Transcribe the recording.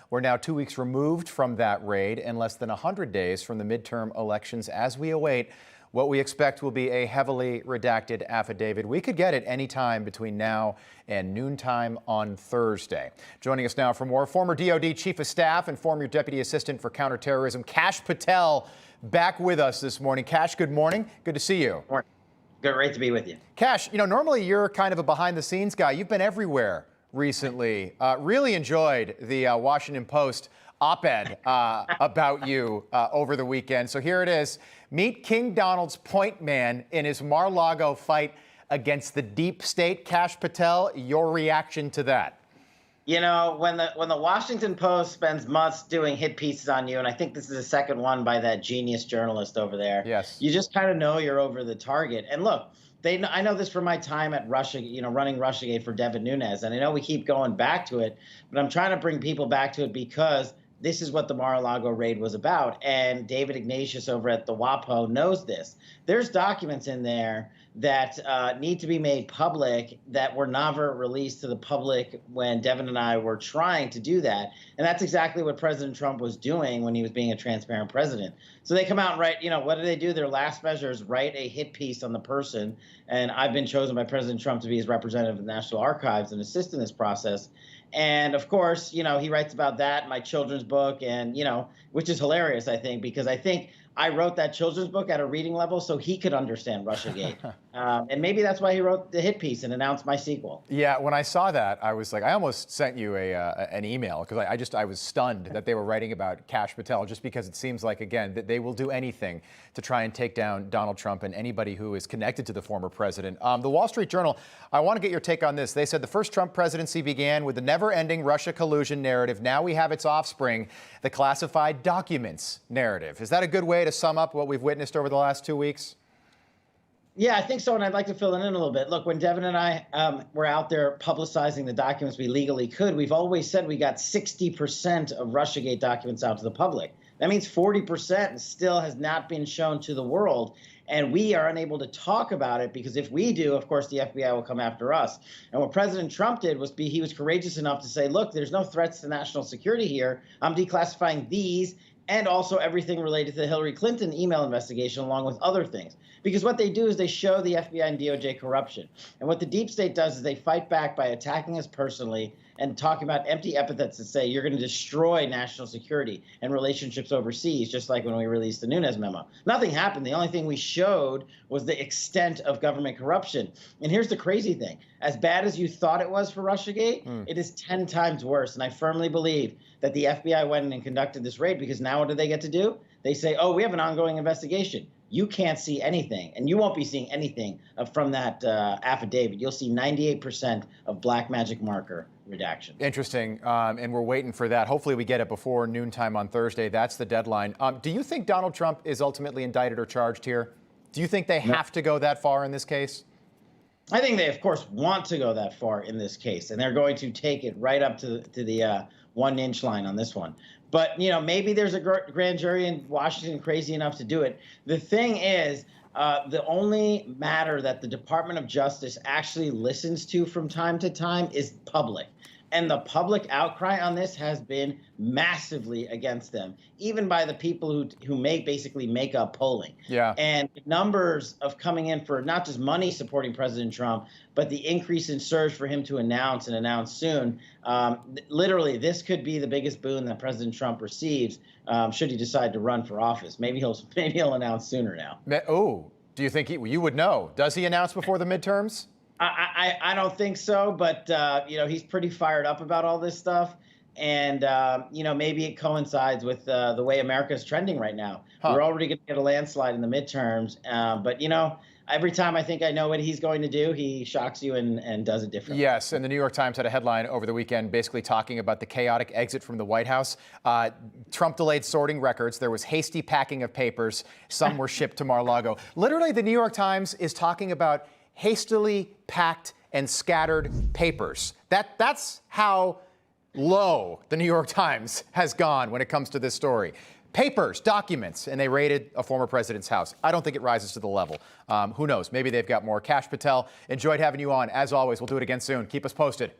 We're now 2 weeks removed from that raid and less than 100 days from the midterm elections as we await what we expect will be a heavily redacted affidavit. We could get it any time between now and noontime on Thursday. Joining us now for more, former DOD Chief of Staff and former Deputy Assistant for Counterterrorism, Kash Patel, back with us this morning. Kash, good morning. Good to see you. Morning. Great to be with you. Kash, normally you're kind of a behind-the-scenes guy. You've been everywhere recently. Really enjoyed the Washington Post op-ed about you over the weekend. So here it is. Meet King Donald's point man in his Mar-a-Largo fight against the deep state. Kash Patel, your reaction to that? You know, when the Washington Post spends months doing hit pieces on you, and I think this is the second one by that genius journalist over there. Yes. You just kind of know you're over the target. And look, I know this from my time at Russia, running Russiagate for Devin Nunes, and I know we keep going back to it, but I'm trying to bring people back to it because this is what the Mar-a-Lago raid was about, and David Ignatius over at the WAPO knows this. There's documents in there that need to be made public that were never released to the public when Devin and I were trying to do that, and that's exactly what President Trump was doing when he was being a transparent president. So they come out and write, what do they do? Their last measure is write a hit piece on the person, and I've been chosen by President Trump to be his representative of the National Archives and assist in this process. And of course, he writes about that, my children's book, and, which is hilarious, I think, because I think I wrote that children's book at a reading level so he could understand Russiagate. And maybe that's why he wrote the hit piece and announced my sequel. Yeah, when I saw that, I was like, I almost sent you an email because I was stunned that they were writing about Kash Patel, just because it seems like, again, that they will do anything to try and take down Donald Trump and anybody who is connected to the former president. The Wall Street Journal, I want to get your take on this. They said the first Trump presidency began with the never-ending Russia collusion narrative. Now we have its offspring, the classified documents narrative. Is that a good way to sum up what we've witnessed over the last 2 weeks? Yeah, I think so, and I'd like to fill it in a little bit. Look, when Devin and I were out there publicizing the documents we legally could, we've always said we got 60% of Russiagate documents out to the public. That means 40% still has not been shown to the world, and we are unable to talk about it because if we do, of course, the FBI will come after us. And what President Trump did was he was courageous enough to say, look, there's no threats to national security here. I'm declassifying these and also everything related to the Hillary Clinton email investigation, along with other things. Because what they do is they show the FBI and DOJ corruption. And what the deep state does is they fight back by attacking us personally and talking about empty epithets that say you're going to destroy national security and relationships overseas, just like when we released the Nunes memo. Nothing happened. The only thing we showed was the extent of government corruption. And here's the crazy thing. As bad as you thought it was for Russiagate, it is 10 times worse. And I firmly believe that the FBI went in and conducted this raid because now what do they get to do? They say, oh, we have an ongoing investigation. You can't see anything, and you won't be seeing anything from that affidavit. You'll see 98% of black magic marker redaction. Interesting, and we're waiting for that. Hopefully we get it before noontime on Thursday. That's the deadline. Do you think Donald Trump is ultimately indicted or charged here? Do you think they have to go that far in this case? I think they, of course, want to go that far in this case, and they're going to take it right up to the 1-inch line on this one. But, maybe there's a grand jury in Washington crazy enough to do it. The thing is, the only matter that the Department of Justice actually listens to from time to time is public. And the public outcry on this has been massively against them, even by the people who basically make up polling. Yeah. And the numbers of coming in for not just money supporting President Trump, but the increase in surge for him to announce and announce soon. Literally, this could be the biggest boon that President Trump receives should he decide to run for office. Maybe he'll announce sooner now. Oh, do you think you would know? Does he announce before the midterms? I don't think so, but he's pretty fired up about all this stuff, and maybe it coincides with the way America is trending right now. We're already going to get a landslide in the midterms, but every time I think I know what he's going to do, he shocks you and does it differently. Yes, and the New York Times had a headline over the weekend basically talking about the chaotic exit from the White House. Trump delayed sorting records. There was hasty packing of papers. Some were shipped to Mar-a-Lago. Literally, the New York Times is talking about hastily packed and scattered papers. That's how low the New York Times has gone when it comes to this story. Papers, documents, and they raided a former president's house. I don't think it rises to the level. Who knows? Maybe they've got more. Kash Patel, enjoyed having you on. As always, we'll do it again soon. Keep us posted.